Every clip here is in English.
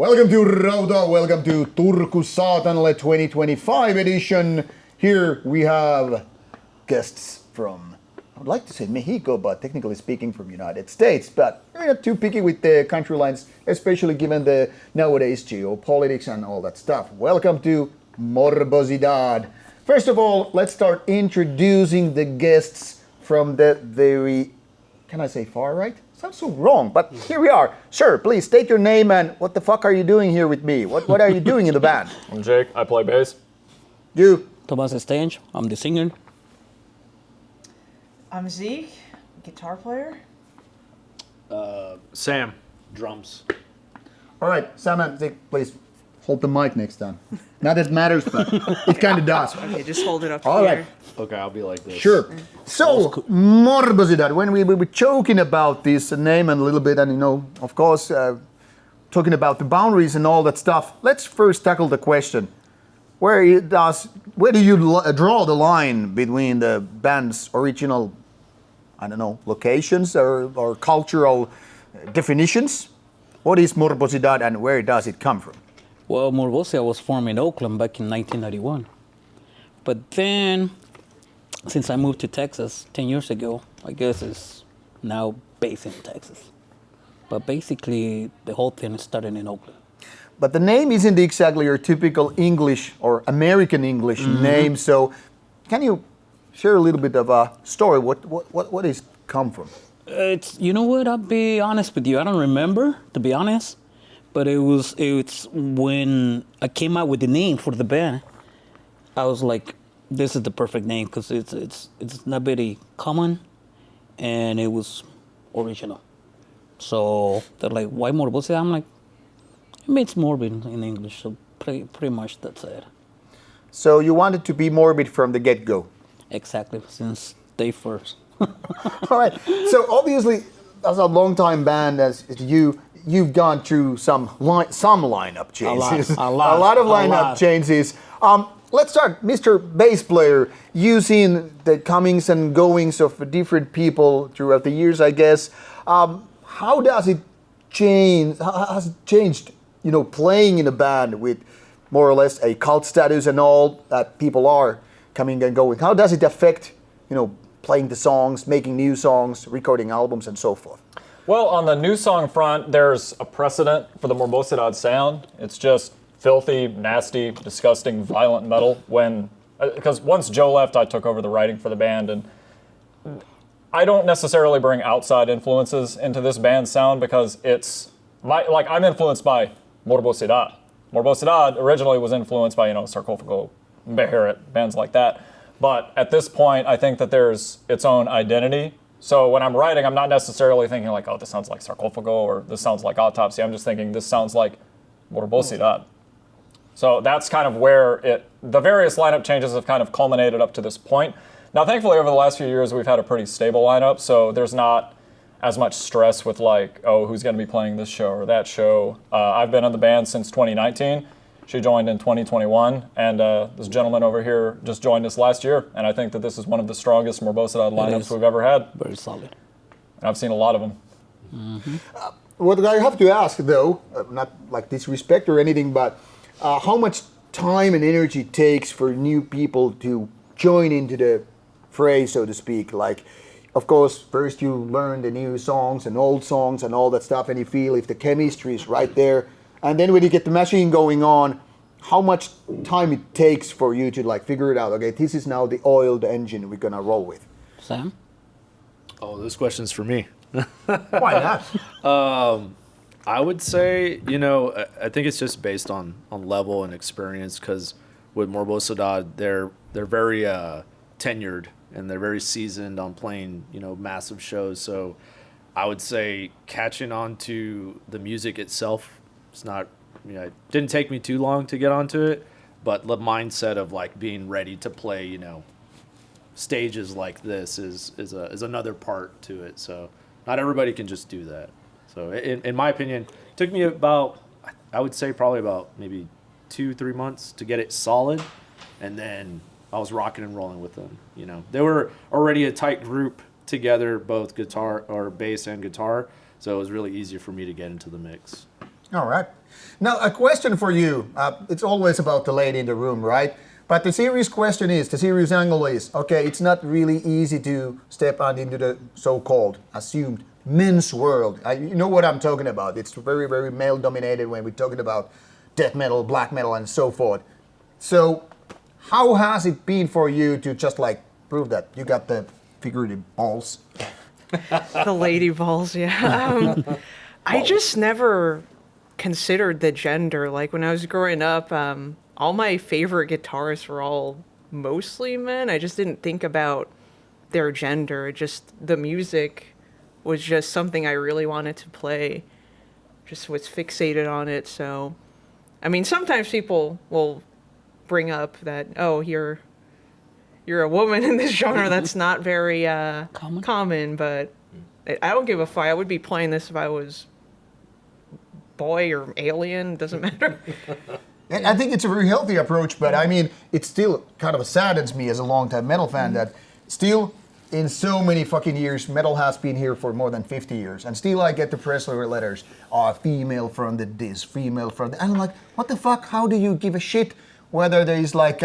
Welcome to Rauta, welcome to Turku Saatanalle 2025 edition. Here we have guests from, I would like to say Mexico, but technically speaking from United States. But we're not too picky with the country lines, especially given the nowadays geopolitics and all that stuff. Welcome to Morbosidad. First of all, let's start introducing the guests from the very, can I say far right? Sounds so wrong, but here we are. Sir, please state your name and what the fuck are you doing here with me? What are you doing in the band? I'm Jake, I play bass. You? Thomas Stange, I'm the singer. I'm Zeke, guitar player. Sam, drums. All right, Sam and Zeke, please hold the mic next time. Not that it matters, but it kind of does. Okay, just hold it up All here. right. Okay, I'll be like this. Sure. So, Morbosidad, when we were joking about this name and a little bit, and of course, talking about the boundaries and all that stuff, let's first tackle the question. Where do you draw the line between the band's original, locations or cultural definitions? What is Morbosidad and where does it come from? Well, Morbosidad was formed in Oakland back in 1991. But then, since I moved to Texas 10 years ago, I guess it's now based in Texas. But basically, the whole thing started in Oakland. But the name isn't exactly your typical English or American English name, so can you share a little bit of a story? What is come from? You know what, I'll be honest with you, I don't remember, to be honest. But it's when I came out with the name for the band, I was like, this is the perfect name because it's not very common and it was original. So they're like, why Morbosidad? I'm like, it means morbid in English, so pretty much that's it. So you wanted to be morbid from the get-go? Exactly, since day first. All right. So obviously, as a long-time band as you've gone through some lineup changes. A lot of lineup changes. Let's start, Mr. Bass Player. You've seen the comings and goings of different people throughout the years, I guess. How does it change? How has it changed? Playing in a band with more or less a cult status and all that people are coming and going. How does it affect, playing the songs, making new songs, recording albums, and so forth? Well, on the new song front, there's a precedent for the Morbosidad sound. It's just filthy, nasty, disgusting, violent metal. Because once Joe left, I took over the writing for the band, and I don't necessarily bring outside influences into this band's sound because I'm influenced by Morbosidad. Morbosidad originally was influenced by, Sarcophago, Beharit, bands like that. But at this point, I think that there's its own identity. So when I'm writing, I'm not necessarily thinking like, oh, this sounds like Sarcophago or this sounds like Autopsy. I'm just thinking this sounds like Morbosidad. So that's kind of where the various lineup changes have kind of culminated up to this point. Now, thankfully, over the last few years, we've had a pretty stable lineup, so there's not as much stress with like, oh, who's going to be playing this show or that show. I've been in the band since 2019. She joined in 2021, and this gentleman over here just joined us last year, and I think that this is one of the strongest Morbosidad lineups we've ever had. Very solid. And I've seen a lot of them. Mm-hmm. What I have to ask, though, not like disrespect or anything, but how much time and energy it takes for new people to join into the fray, so to speak? Like, of course, first you learn the new songs and old songs and all that stuff, and you feel if the chemistry is right there. And then when you get the machine going on, how much time it takes for you to figure it out? Okay, this is now the oiled engine we're gonna roll with. Sam? Oh, this question's for me. Why not? I would say, I think it's just based on level and experience because with Morbosidad, they're very tenured and they're very seasoned on playing, massive shows. So I would say catching on to the music itself, it's not, it didn't take me too long to get onto it, but the mindset of being ready to play, stages like this is another part to it. So not everybody can just do that. So in my opinion, it took me about, I would say probably about maybe 2-3 months to get it solid. And then I was rocking and rolling with them. They were already a tight group together, both guitar or bass and guitar. So it was really easy for me to get into the mix. All right. Now, a question for you. It's always about the lady in the room, right? But the serious question is, the serious angle is, okay, it's not really easy to step out into the so-called assumed men's world. You know what I'm talking about. It's very, very male-dominated when we're talking about death metal, black metal, and so forth. So, how has it been for you to just like prove that you got the figurative balls? The lady balls, yeah. I just never considered the gender. Like when I was growing up, all my favorite guitarists were all mostly men. I just didn't think about their gender. Just the music was just something I really wanted to play. Just was fixated on it. So, I mean, sometimes people will bring up that, oh, you're a woman in this genre. That's not very common, but I don't give a fuck. I would be playing this if I was boy or alien. Doesn't matter. I think it's a very healthy approach, but I mean, it still kind of saddens me as a longtime metal fan that still, in so many fucking years, metal has been here for more than 50 years, and still I get the press letters, female fronted this, female fronted, and I'm like, what the fuck? How do you give a shit whether there's like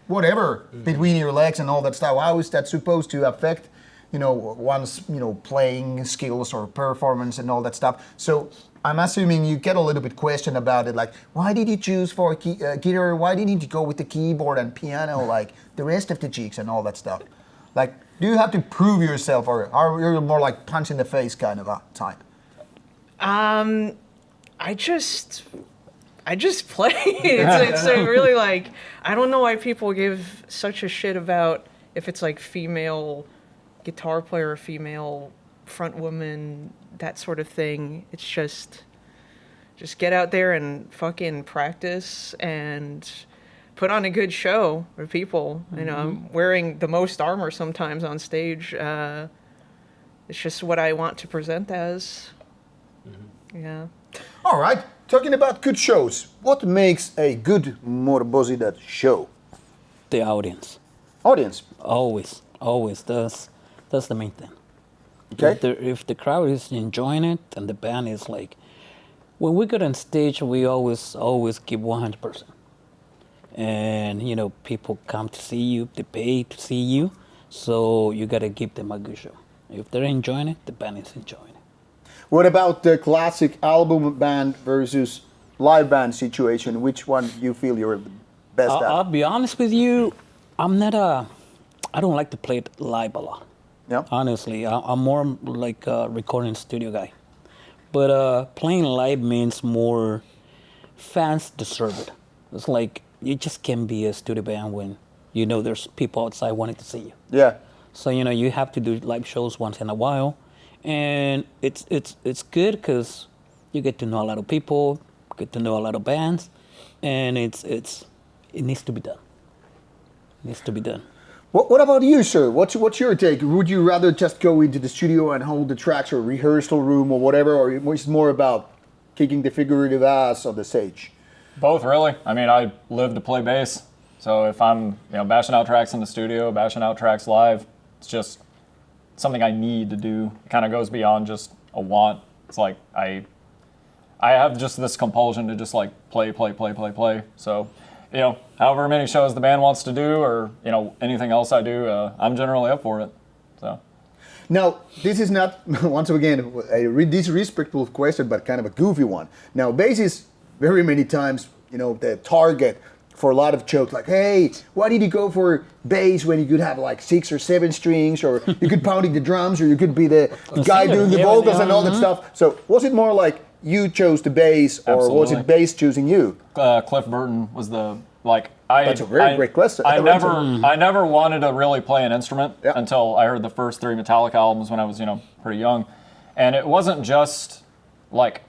whatever between your legs and all that stuff? How is that supposed to affect, one's, playing skills or performance and all that stuff? So I'm assuming you get a little bit question about it, like, why did you choose for guitar? Why didn't you go with the keyboard and piano like the rest of the chicks and all that stuff? Like, do you have to prove yourself, or are you more like punch in the face kind of a type? I just play. It's really like, I don't know why people give such a shit about if it's like female guitar player, female front woman, that sort of thing. It's just get out there and fucking practice and put on a good show for people. Mm-hmm. I'm wearing the most armor sometimes on stage. It's just what I want to present as. Mm-hmm. Yeah. All right. Talking about good shows, what makes a good Morbosidad show? The audience. Audience. Always. That's the main thing. Okay. If the crowd is enjoying it and the band is like, when we get on stage, we always give 100%. And people come to see you, they pay to see you, so you gotta give them a good show. If they're enjoying it, the band is enjoying it. What about the classic album band versus live band situation? Which one you feel you're the best at? I'll be honest with you, I don't like to play it live a lot. Yeah. Honestly, I'm more like a recording studio guy. But playing live means more fans deserve it. It's like you just can't be a studio band when there's people outside wanting to see you. Yeah. So you have to do live shows once in a while, and it's good because you get to know a lot of people, get to know a lot of bands, and it needs to be done. It needs to be done. What about you, sir? What's your take? Would you rather just go into the studio and hold the tracks or rehearsal room or whatever, or is it more about kicking the figurative ass on the stage? Both, really. I mean, I live to play bass. So if I'm, bashing out tracks in the studio, bashing out tracks live, it's just something I need to do. It kind of goes beyond just a want. It's like I have just this compulsion to just like play. So, however many shows the band wants to do, or anything else I do, I'm generally up for it. So. Now, this is not, once again, a disrespectful question, but kind of a goofy one. Now, bass is very many times, the target for a lot of jokes, like, hey, why did you go for bass when you could have like 6 or 7 strings, or you could pounding the drums, or you could be the guy doing the vocals and all that stuff. So was it more like you chose the bass, or Absolutely. was it bass choosing you? Cliff Burton was That's a very great question. I never wanted to really play an instrument until I heard the first 3 Metallica albums when I was, pretty young. And it wasn't just like,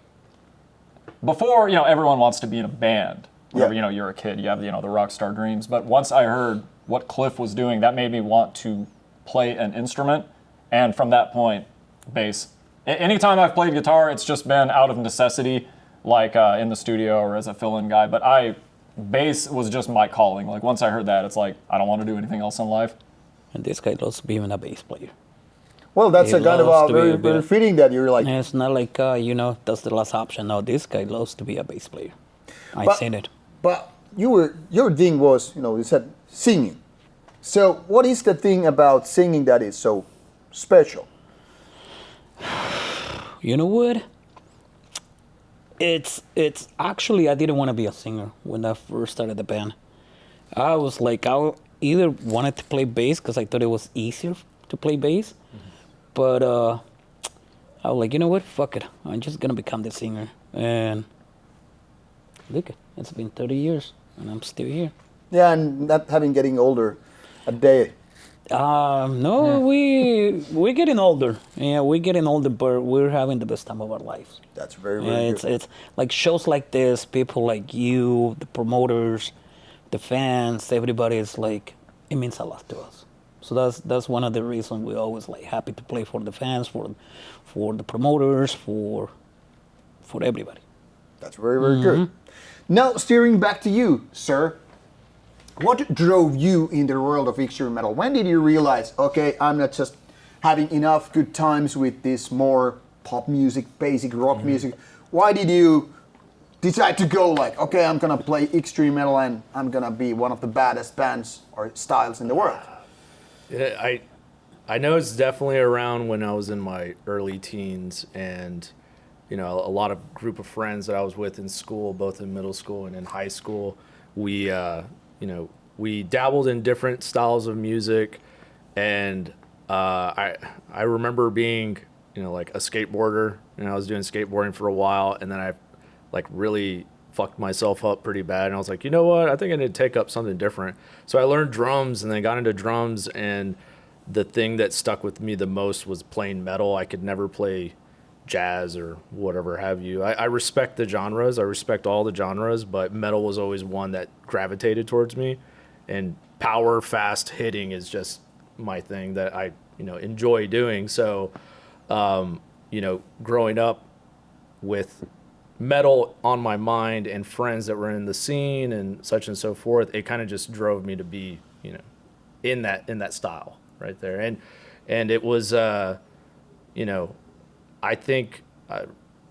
before, everyone wants to be in a band. Whenever, you're a kid, you have, the rock star dreams. But once I heard what Cliff was doing, that made me want to play an instrument. And from that point, bass. Anytime I've played guitar, it's just been out of necessity, like in the studio or as a fill-in guy. But bass was just my calling. Like, once I heard that, it's like, I don't want to do anything else in life. And this guy loves being a bass player. Well, that's He a kind of loves to be very, a very bit- fitting that you're like. And it's not like, that's the last option. No, this guy loves to be a bass player. I've But- seen it. But your thing was, you said singing. So what is the thing about singing that is so special? You know what? It's actually, I didn't want to be a singer when I first started the band. I was like, I either wanted to play bass because I thought it was easier to play bass, but I was like, you know what? Fuck it. I'm just gonna become the singer. And look, it's been 30 years, and I'm still here. Yeah, and not having getting older a day. No, we're getting older. Yeah, we're getting older, but we're having the best time of our lives. That's very, Yeah, very it's good. it's like shows like this, people like you, the promoters, the fans, everybody is like, it means a lot to us. So that's one of the reasons we're always like happy to play for the fans, for the promoters, for everybody. That's very, very good. Now, steering back to you, sir. What drove you in the world of extreme metal? When did you realize, okay, I'm not just having enough good times with this more pop music, basic rock music? Why did you decide to go like, okay, I'm gonna play extreme metal and I'm gonna be one of the baddest bands or styles in the world? Yeah, I know it's definitely around when I was in my early teens, and a lot of group of friends that I was with in school, both in middle school and in high school, we dabbled in different styles of music, and I remember being like a skateboarder, and I was doing skateboarding for a while, and then I like really fucked myself up pretty bad, and I was like, you know what, I think I need to take up something different. So I learned drums, and then got into drums, and the thing that stuck with me the most was playing metal. I could never play jazz or whatever have you. I respect the genres. I respect all the genres, but metal was always one that gravitated towards me. And power, fast hitting is just my thing that I, enjoy doing. So, growing up with metal on my mind and friends that were in the scene and such and so forth, it kind of just drove me to be, in that style right there. And it was, I think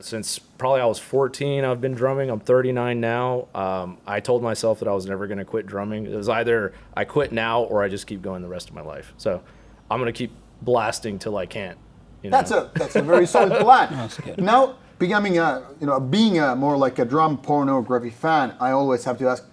since probably I was 14, I've been drumming. I'm 39 now. I told myself that I was never going to quit drumming. It was either I quit now or I just keep going the rest of my life. So I'm going to keep blasting till I can't. That's a very solid plan. That's good. Now, becoming being a more like a drum pornography fan, I always have to ask,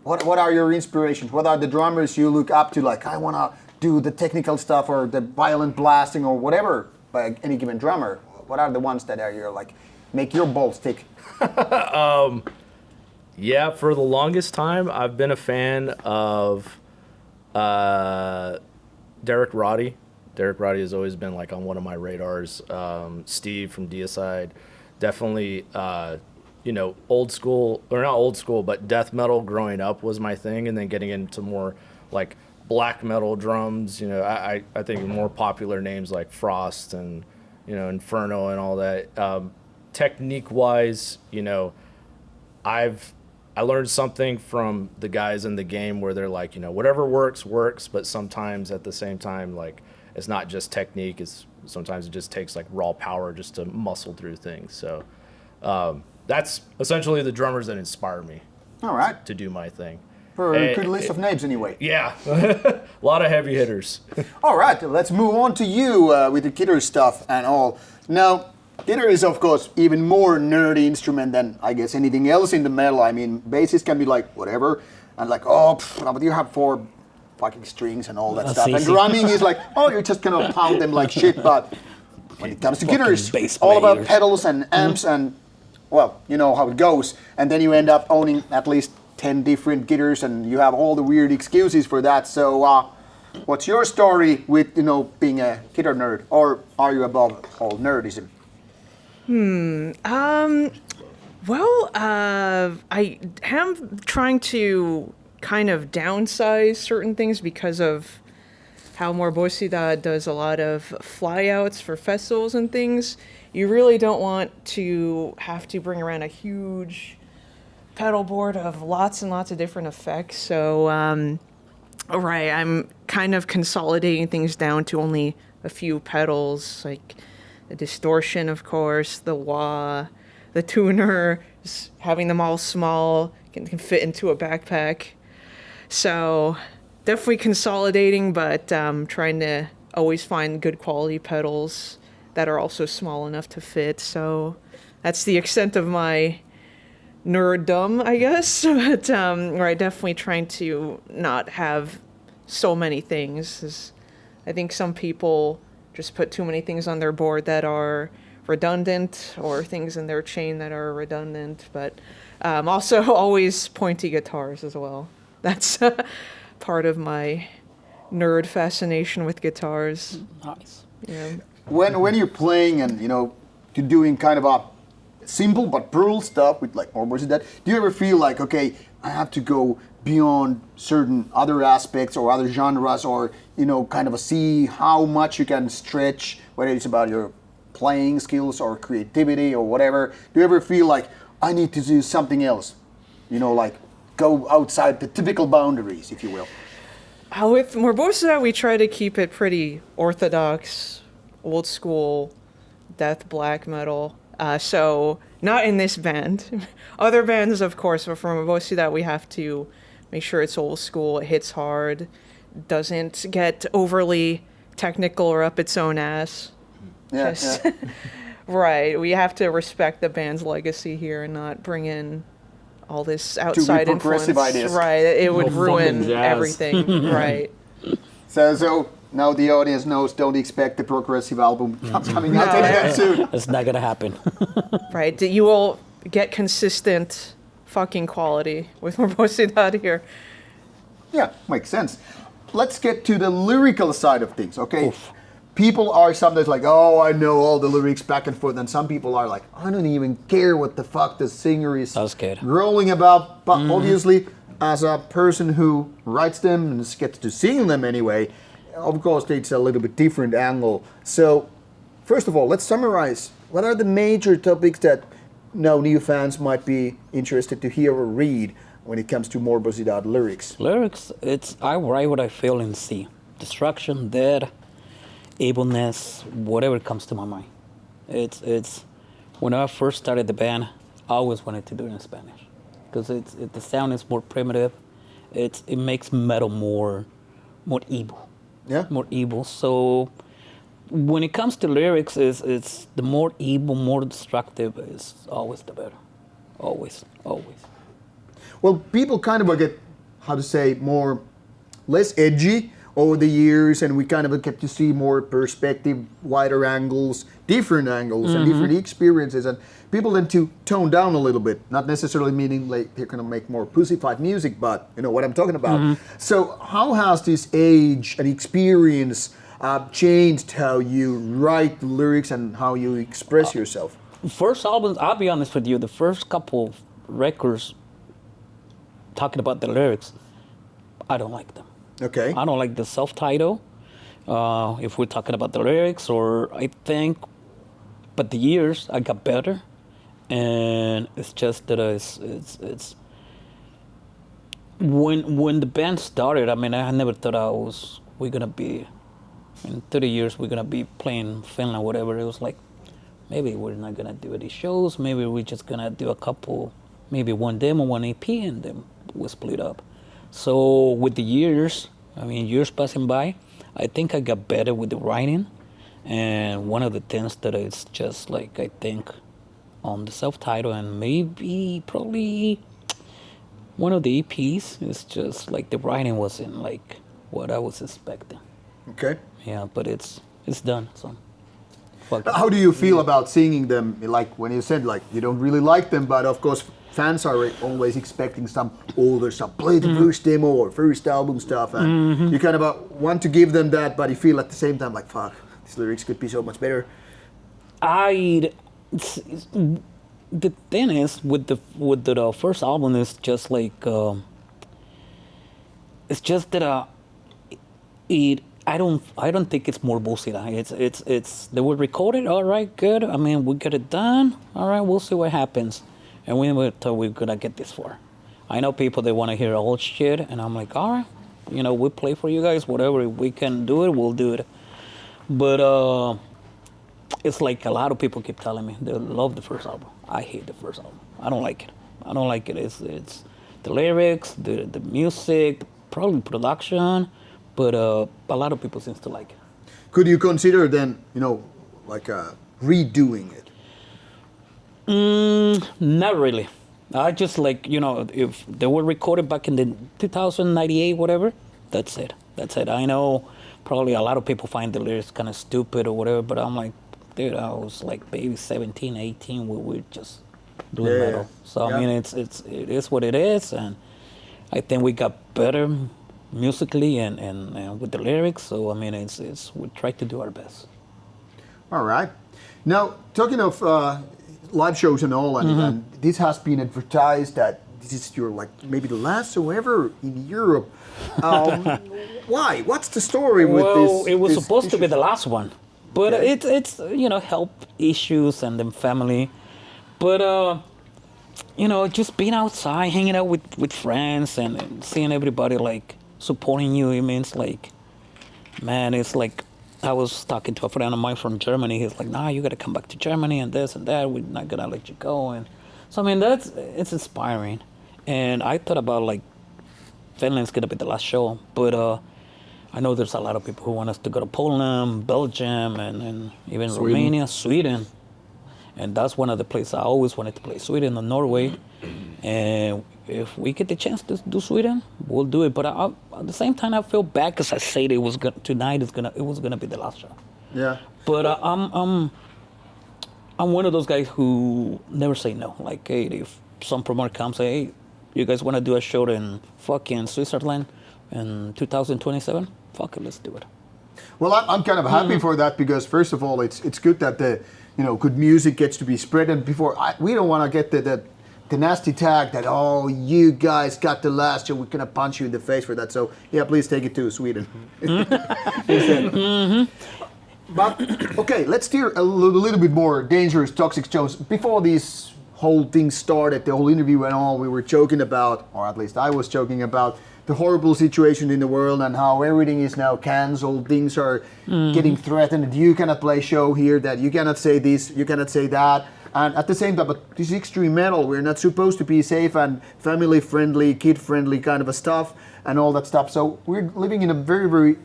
what are your inspirations? What are the drummers you look up to? Like, I want to do the technical stuff or the violent blasting or whatever by any given drummer. What are the ones that are your like make your balls tick? Yeah, for the longest time, I've been a fan of Derek Roddy. Derek Roddy has always been like on one of my radars. Steve from Deicide, definitely. Old school, or not old school, but death metal growing up was my thing, and then getting into more like black metal drums. I think more popular names like Frost and Inferno and all that. Technique wise, I learned something from the guys in the game where they're like, whatever works, but sometimes at the same time, like, it's not just technique, sometimes it just takes like raw power just to muscle through things. So that's essentially the drummers that inspire me All right, to do my thing. for a good list of names anyway. Yeah, a lot of heavy hitters. All right, let's move on to you with the guitar stuff and all. Now, guitar is of course even more nerdy instrument than I guess anything else in the metal. I mean, bassists can be like whatever, and like but you have 4 fucking strings and all that That's stuff. And easy. drumming is like, you're just gonna pound them like shit. But when it comes to Fucking guitars, bass all about players. pedals and amps and well, you know how it goes. And then you end up owning at least 10 different guitars, and you have all the weird excuses for that. So, what's your story with being a guitar nerd, or are you above all nerdism? Well, I am trying to kind of downsize certain things because of how Morbosidad does a lot of flyouts for festivals and things. You really don't want to have to bring around a huge pedal board of lots and lots of different effects. So, I'm kind of consolidating things down to only a few pedals, like the distortion, of course, the wah, the tuner, just having them all small, can fit into a backpack. So definitely consolidating, but trying to always find good quality pedals that are also small enough to fit. So that's the extent of my nerddom, I guess. But right, definitely trying to not have so many things. 'Cause I think some people just put too many things on their board that are redundant, or things in their chain that are redundant. But also always pointy guitars as well. That's part of my nerd fascination with guitars. Nice. Yeah. When you're playing and you're doing kind of a simple but brutal stuff with like Morbosidad, do you ever feel like, okay, I have to go beyond certain other aspects or other genres, or kind of see how much you can stretch, whether it's about your playing skills or creativity or whatever? Do you ever feel like I need to do something else, like go outside the typical boundaries, if you will? With Morbosidad, we try to keep it pretty orthodox, old school, death black metal. So not in this band. Other bands, of course, but for Morbosidad, we have to make sure it's old school, it hits hard, doesn't get overly technical or up its own ass. Yeah, yeah. Right. We have to respect the band's legacy here and not bring in all this outside influence. progressive ideas. Right. It would No ruin fucking jazz. everything. Right. So now the audience knows, don't expect the progressive album coming out anytime soon. It's not gonna happen. Right. You will get consistent fucking quality with Morbosidad here. Yeah, makes sense. Let's get to the lyrical side of things, okay? Oof. People are sometimes like, oh, I know all the lyrics back and forth, and some people are like, I don't even care what the fuck the singer is That's good. rolling about. But obviously, as a person who writes them and gets to sing them anyway, of course, it's a little bit different angle. So, first of all, let's summarize. What are the major topics that new fans might be interested to hear or read when it comes to Morbosidad lyrics? Lyrics, I write what I feel and see. Destruction, death, evilness, whatever comes to my mind. It's when I first started the band, I always wanted to do it in Spanish because the sound is more primitive. It makes metal more evil. Yeah. More evil. So when it comes to lyrics, it's the more evil, more destructive is always the better. Always. Well, people kind of get, less edgy over the years, and we kind of get to see more perspective, wider angles, different angles, and different experiences, and people tend to tone down a little bit, not necessarily meaning like they're going to make more pussified music, but you know what I'm talking about. So how has this age and experience changed how you write the lyrics and how you express yourself? First albums, I'll be honest with you, the first couple of records talking about the lyrics, I don't like them. Okay. I don't like the self-title, if we're talking about the lyrics, or I think, but the years I got better, and it's just that it's when the band started, I mean, I never thought we're gonna be, in 30 years, we're gonna be playing Finland, whatever. It was like, maybe we're not gonna do any shows, maybe we're just gonna do a couple, maybe one demo, one EP, and then we'll split up. So with the years, years passing by, I think I got better with the writing. And one of the things that it's just like, I think on the self-title and probably one of the EPs, is just like the writing wasn't like what I was expecting. Okay. Yeah, but it's done, so. How do you feel about singing them? Like when you said like you don't really like them, but of course fans are always expecting some older stuff. Play the first demo or first album stuff, and you kind of want to give them that, but you feel at the same time like, fuck, these lyrics could be so much better. The thing is with the first album is just like it's just that I don't think it's Morbosidad. It's they were recorded. All right, good. I mean, we got it done. All right, we'll see what happens. And we never thought we were gonna get this far. I know people, they want to hear old shit, and I'm like, all right, we play for you guys. Whatever we can do it, we'll do it. But it's like a lot of people keep telling me they love the first album. I hate the first album. I don't like it. I don't like it. It's the lyrics, the music, probably production, but a lot of people seems to like it. Could you consider then, like redoing it? Not really. I just like, if they were recorded back in the 2098, whatever, that's it. That's it. I know probably a lot of people find the lyrics kind of stupid or whatever, but I'm like, dude, I was like maybe 17, 18, we were just doing metal. So, I mean, it is what it is, and I think we got better musically and with the lyrics, so, I mean, we try to do our best. All right. Now, talking of live shows and all, and this has been advertised that this is your, like, maybe the last show ever in Europe. Why? What's the story with this? Well, it was supposed to be issue? the last one, but it's health issues and then family. But, just being outside, hanging out with friends and seeing everybody, like, supporting you, it means, like, man, it's like, I was talking to a friend of mine from Germany. He's like, nah, you got to come back to Germany and this and that. We're not going to let you go. And so, I mean, it's inspiring. And I thought about, like, Finland's going to be the last show. But I know there's a lot of people who want us to go to Poland, Belgium, and even Romania, Sweden. And that's one of the places I always wanted to play, Sweden or Norway. And if we get the chance to do Sweden, we'll do it. But at the same time, I feel bad because I said it was gonna be the last show. Yeah. But I'm one of those guys who never say no. Like, hey, if some promoter comes, say, hey, you guys want to do a show in fucking Switzerland in 2027? Fuck it, let's do it. Well, I'm kind of happy for that because, first of all, it's good that the good music gets to be spread, and we don't want to get the nasty tag that, oh, you guys got the last show, we're gonna punch you in the face for that. So yeah, please take it to Sweden. But okay, let's steer a little bit more dangerous, toxic shows. Before this whole thing started, the whole interview and all, we were joking about, or at least I was joking about, the horrible situation in the world and how everything is now cancelled. Things are getting threatened. You cannot play show here, that you cannot say this, you cannot say that. And at the same time, but this is extreme metal. We're not supposed to be safe and family-friendly, kid-friendly kind of a stuff and all that stuff. So we're living in a very, very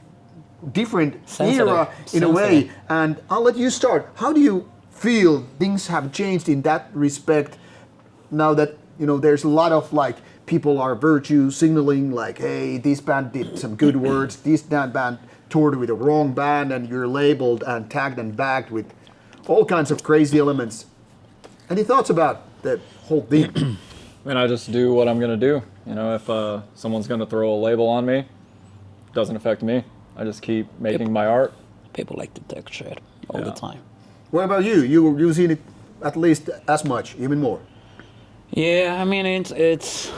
different era in a way. And I'll let you start. How do you feel things have changed in that respect now that, there's a lot of, like, people are virtue signaling, like, hey, this band did some good words, that band toured with the wrong band, and you're labeled and tagged and bagged with all kinds of crazy elements. Any thoughts about that whole thing? I mean, I just do what I'm going to do. If someone's going to throw a label on me, it doesn't affect me. I just keep making my art. People like to take shit all the time. What about you? You've seen it at least as much, even more. Yeah, I mean, it's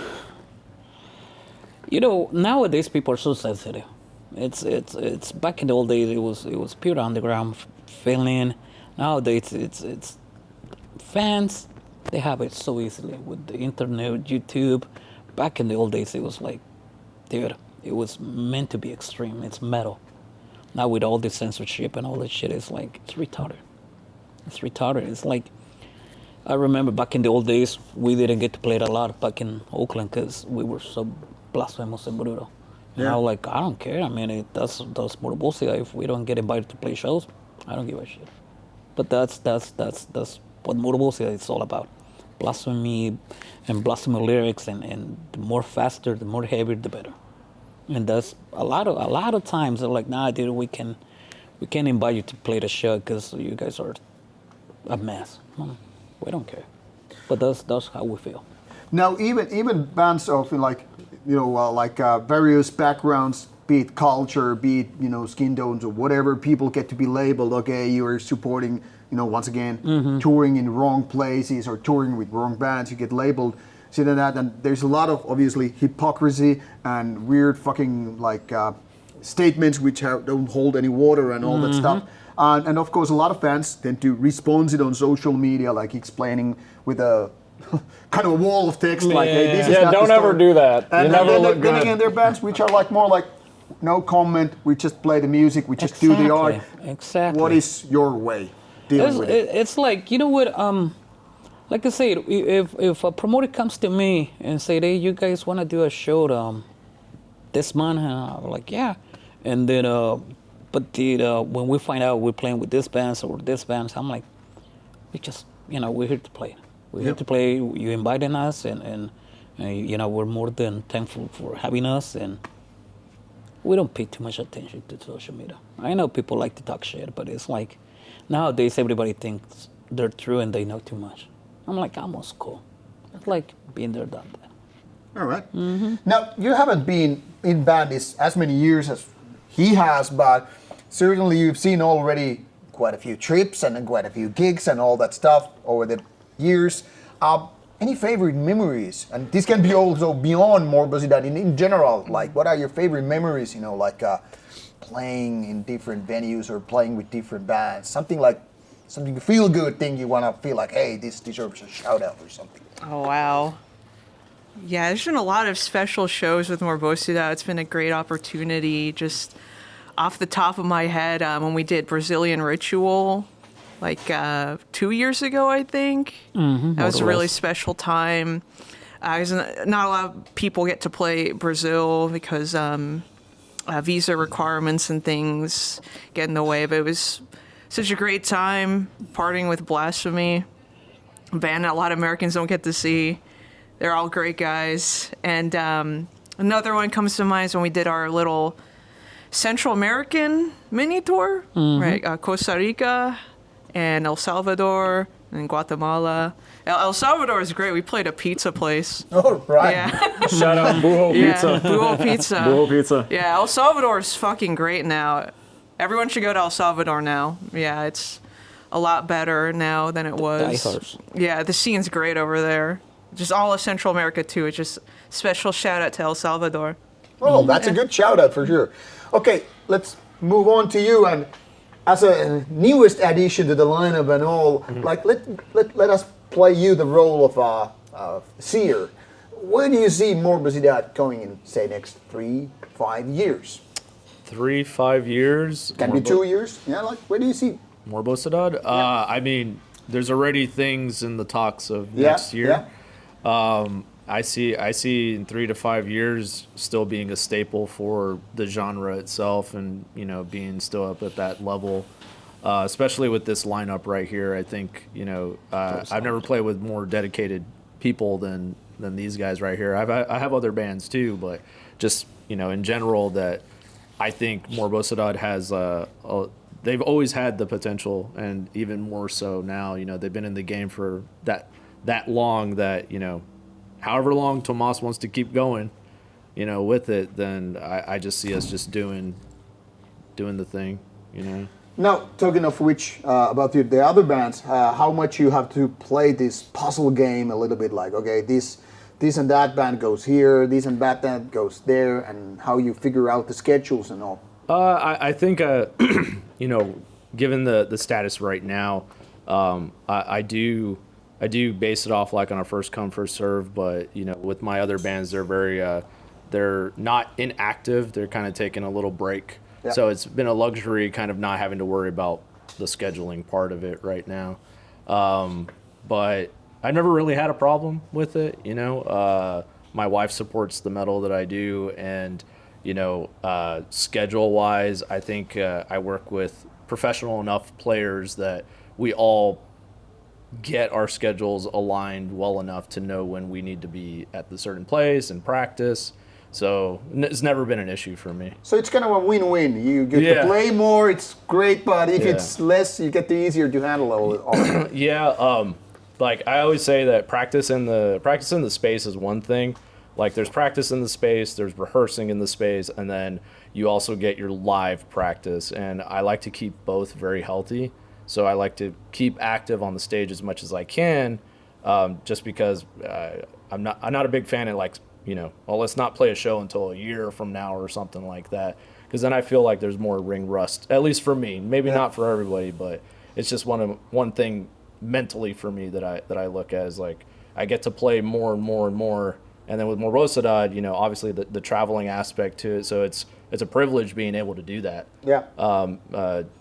nowadays people are so sensitive. It's back in the old days, it was pure underground feeling. Nowadays, it's fans, they have it so easily with the internet, YouTube. Back in the old days, it was like, dude, it was meant to be extreme. It's metal. Now with all this censorship and all this shit, it's like, it's retarded. It's retarded. It's like, I remember back in the old days, we didn't get to play it a lot back in Oakland because we were so blasphemous and brutal. And I was like, I don't care. I mean, that's Morbosidad. If we don't get invited to play shows, I don't give a shit. But that's what Morbosidad is all about. Blasphemy and blasphemy lyrics, and the more faster, the more heavier, the better. And that's a lot of times they're like, nah, dude, we can't invite you to play the show because you guys are a mess. We don't care. But that's how we feel. Now, even bands of various backgrounds, be it culture, be it skin tones or whatever, people get to be labeled. Okay, you are supporting, once again, touring in wrong places or touring with wrong bands. You get labeled, and there's a lot of obviously hypocrisy and weird fucking statements which don't hold any water and all that stuff. And of course, a lot of fans tend to respond it on social media, like explaining with a kind of a wall of text, like, hey, this is not don't the ever story. do that. And you never then look then good. again, there are bands which are more like, no comment. We just play the music. We just do the art. Exactly. What is your way dealing with it? It's like, you know what? Like I said, if a promoter comes to me and say, "Hey, you guys want to do a show this month?" And I'm like, "Yeah," and then when we find out we're playing with this bands or this bands, I'm like, we're here to play. We're here to play. You invited us, and we're more than thankful for having us, and we don't pay too much attention to social media. I know people like to talk shit, but it's like nowadays everybody thinks they're true and they know too much. I'm like, almost cool. It's like being there, done that. All right. Now, you haven't been in band as many years as he has, but certainly you've seen already quite a few trips and quite a few gigs and all that stuff over the years. Any favorite memories? And this can be also beyond Morbosidad in general. Like, what are your favorite memories, playing in different venues or playing with different bands? Something feel good thing you want to feel like, hey, this deserves a shout out or something. Oh, wow. Yeah, there's been a lot of special shows with Morbosidad. It's been a great opportunity. Just off the top of my head, when we did Brazilian Ritual, 2 years ago, I think. That was a really special time. Not a lot of people get to play Brazil because visa requirements and things get in the way, but it was such a great time partying with Blasphemy, a band that a lot of Americans don't get to see. They're all great guys. And another one comes to mind is when we did our little Central American mini tour, right? Costa Rica and El Salvador and Guatemala. El Salvador is great. We played a pizza place. Oh, right. Yeah. Shout out Buho Pizza. Yeah, Buho Pizza. Buho Pizza. Yeah, El Salvador is fucking great now. Everyone should go to El Salvador now. Yeah, it's a lot better now than it was. Diehards. Yeah, the scene's great over there. Just all of Central America, too. It's just special shout out to El Salvador. Oh, that's a good shout out for sure. Okay, let's move on to you. And as a newest addition to the lineup and all, let us play you the role of seer. Where do you see Morbosidad going in, say, next 3-5 years? 3-5 years. Can be 2 years. Yeah, where do you see? Morbosidad? I mean, there's already things in the talks of next year. I see in 3 to 5 years still being a staple for the genre itself, and being still up at that level. Especially with this lineup right here, I think I've never played with more dedicated people than these guys right here. I have other bands too, but just in general, that I think Morbosidad has they've always had the potential, and even more so now. They've been in the game for that long that however long Tomas wants to keep going, with it, then I just see us just doing the thing, Now, talking of which, about the other bands, how much you have to play this puzzle game a little bit, like, okay, this and that band goes here, this and that band goes there, and how you figure out the schedules and all? I think, given the status right now, I do base it off on a first come first serve, but with my other bands, they're not inactive. They're kind of taking a little break. Yep. So it's been a luxury kind of not having to worry about the scheduling part of it right now. But I never really had a problem with it. My wife supports the metal that I do, and schedule wise, I think I work with professional enough players that we all get our schedules aligned well enough to know when we need to be at the certain place and practice. So it's never been an issue for me. So it's kind of a win-win. You get to play more, it's great, but if it's less, you get the easier to handle all of it. Yeah, I always say that practice in the space is one thing. There's practice in the space, there's rehearsing in the space, and then you also get your live practice. And I like to keep both very healthy. So I like to keep active on the stage as much as I can, just because I'm not a big fan of let's not play a show until a year from now or something like that, because then I feel like there's more ring rust, at least for me. Maybe not for everybody, but it's just one thing mentally for me that I look at is I get to play more and more and more And then with Morbosidad, you know, obviously the traveling aspect to it, so it's a privilege being able to do that. Yeah.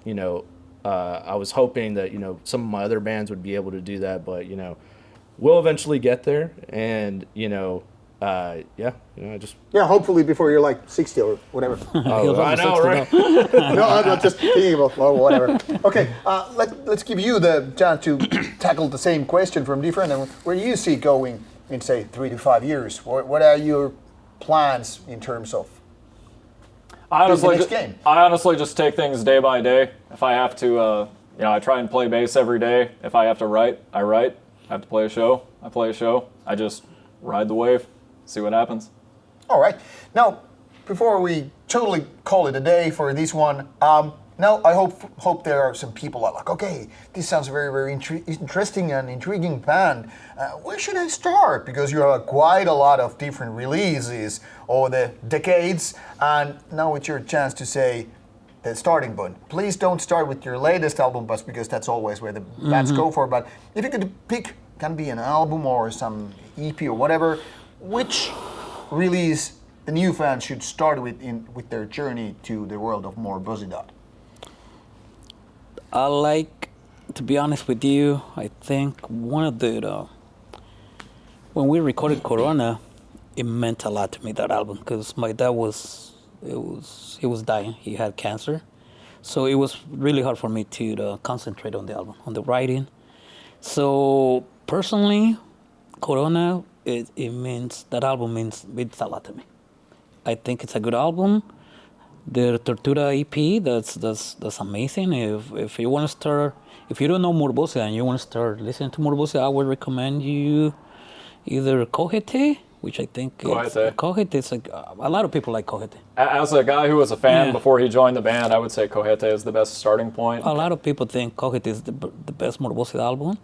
You know, I was hoping that, you know, some of my other bands would be able to do that, but, you know, we'll eventually get there. And, you know, yeah, you know, I just... Yeah, hopefully before you're like 60 or whatever. Oh, I know, right? No, I'm not just thinking about whatever. Okay, let's give you the chance to tackle the same question from different. And where do you see going in, say, 3 to 5 years? What are your plans in terms of I the next game? I honestly just take things day by day. If I have to, you know, I try and play bass every day. If I have to write, I write. I have to play a show, I play a show. I just ride the wave, see what happens. All right. Now, before we totally call it a day for this one, now I hope there are some people that are like, okay, this sounds very, very interesting and intriguing band. Where should I start? Because you have quite a lot of different releases over the decades, and now it's your chance to say the starting point. Please don't start with your latest album, but because that's always where the bands go for. But if you could pick, can be an album or some EP or whatever, which release the new fans should start with their journey to the world of Morbosidad? I like, to be honest with you, I think one of the, when we recorded Corona, it meant a lot to me, that album, because my dad he was dying. He had cancer. So it was really hard for me to concentrate on the album, on the writing. So personally, Corona, it means, that album means a lot to me. I think it's a good album. The Tortura EP, that's amazing. If you want to start, if you don't know Morbosidad and you want to start listening to Morbosidad, I would recommend you either Cogete, which I think Cogete is like, a lot of people like Cogete. As a guy who was a fan before he joined the band, I would say Cogete is the best starting point. A lot of people think Cogete is the best Morbosidad album.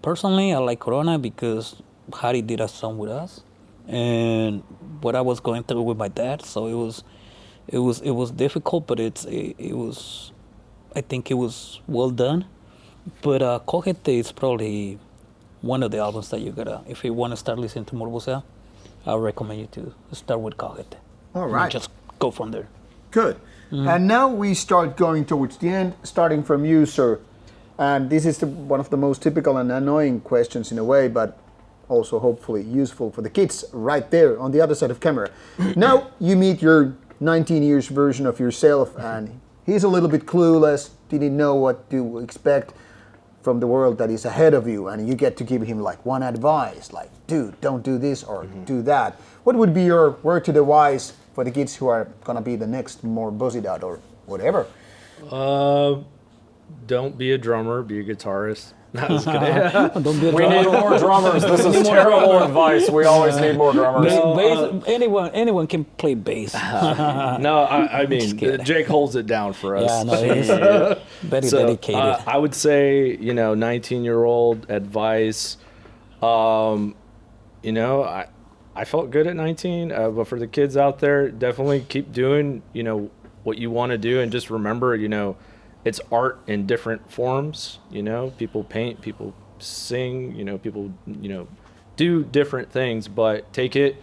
Personally, I like Corona because Harry did a song with us, and what I was going through with my dad, so it was difficult, but I think it was well done. But Cogete is probably one of the albums that you gotta, if you want to start listening to Morbosidad, I recommend you to start with Cogete. All right. Just go from there. Good. And now we start going towards the end, starting from you, sir. And this is one of the most typical and annoying questions in a way, but also hopefully useful for the kids right there on the other side of camera. Now you meet your 19 years version of yourself, and he's a little bit clueless, didn't know what to expect from the world that is ahead of you, and you get to give him like one advice, like, dude, don't do this or do that. What would be your word to the wise for the kids who are gonna be the next Morbosidad or whatever? Don't be a drummer, be a guitarist. No, I was kidding. Don't be a We need more drummers. This is terrible advice. We always need more drummers. bass, anyone can play bass. No, I mean, kidding. Jake holds it down for us. Yeah, no, he's very dedicated. I would say, 19-year-old advice. I felt good at 19, but for the kids out there, definitely keep doing, what you want to do, and just remember, it's art in different forms. People paint, people sing, people, do different things, but take it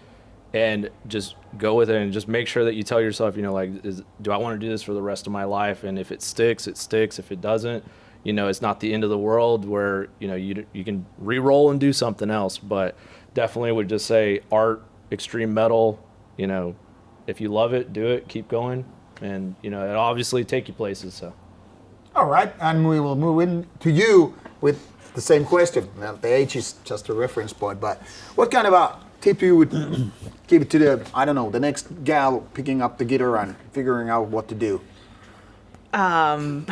and just go with it, and just make sure that you tell yourself, do I want to do this for the rest of my life? And if it sticks, it sticks. If it doesn't, it's not the end of the world, where, you can re-roll and do something else. But definitely would just say art, extreme metal, if you love it, do it, keep going. And, it obviously take you places, so. All right, and we will move in to you with the same question. Now, the age is just a reference point, but what kind of a tip you would give to the next gal picking up the guitar and figuring out what to do? Come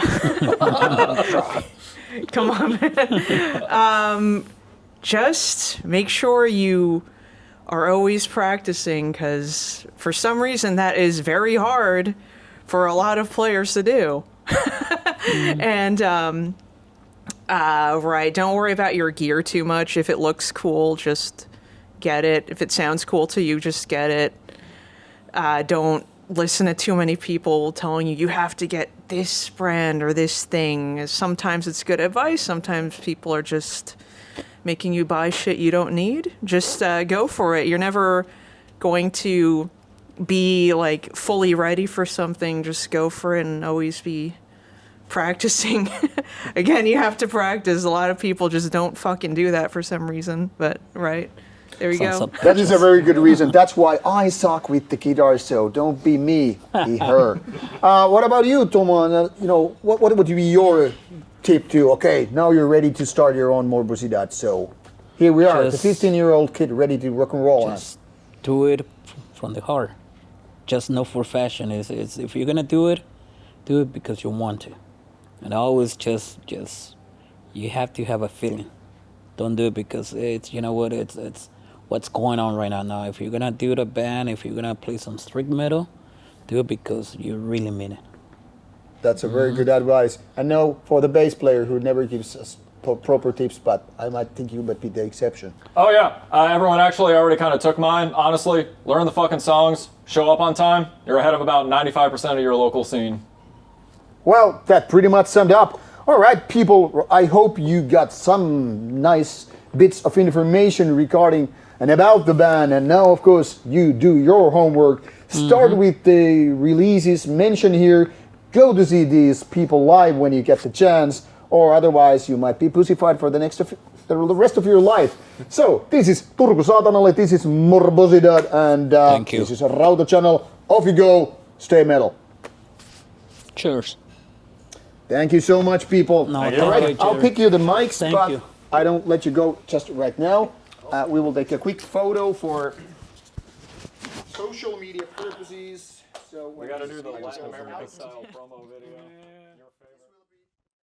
on, man. Just make sure you are always practicing, because for some reason that is very hard for a lot of players to do. And right, don't worry about your gear too much. If it looks cool, just get it. If it sounds cool to you, just get it. Don't listen to too many people telling you have to get this brand or this thing. Sometimes it's good advice. Sometimes people are just making you buy shit you don't need, just go for it. You're never going to be like fully ready for something. Just go for it and always be practicing. Again, you have to practice. A lot of people just don't fucking do that for some reason, but right. There you go. That is a very good reason. That's why I suck with the guitar, so don't be me, be her. What about you, Tomo? You know, what would be your tip to, okay, now you're ready to start your own Morbosidad, so here we are, the 15-year-old kid ready to rock and roll. Just do it from the heart. Just know for fashion is if you're gonna do it because you want to. And always just you have to have a feeling. Don't do it because it's, you know what, it's what's going on right now. If you're gonna do the band, if you're gonna play some strict metal, do it because you really mean it. That's a very good advice. I know for the bass player who never gives us proper tips, but I might think you might be the exception. Oh yeah, everyone actually already kind of took mine. Honestly, learn the fucking songs, show up on time. You're ahead of about 95% of your local scene. Well, that pretty much summed up. All right, people, I hope you got some nice bits of information regarding and about the band. And now, of course, you do your homework. Start with the releases mentioned here. Go to see these people live when you get the chance, or otherwise you might be pussified for the rest of your life. So, this is Turku Saatanalle, this is Morbosidad, and this is a Rauta channel. Off you go, stay metal. Cheers. Thank you so much, people. No, all right, I'll pick you the mics, Thank but you. I don't let you go just right now. We will take a quick photo for social media purposes. So We gotta do the Latin American style promo video.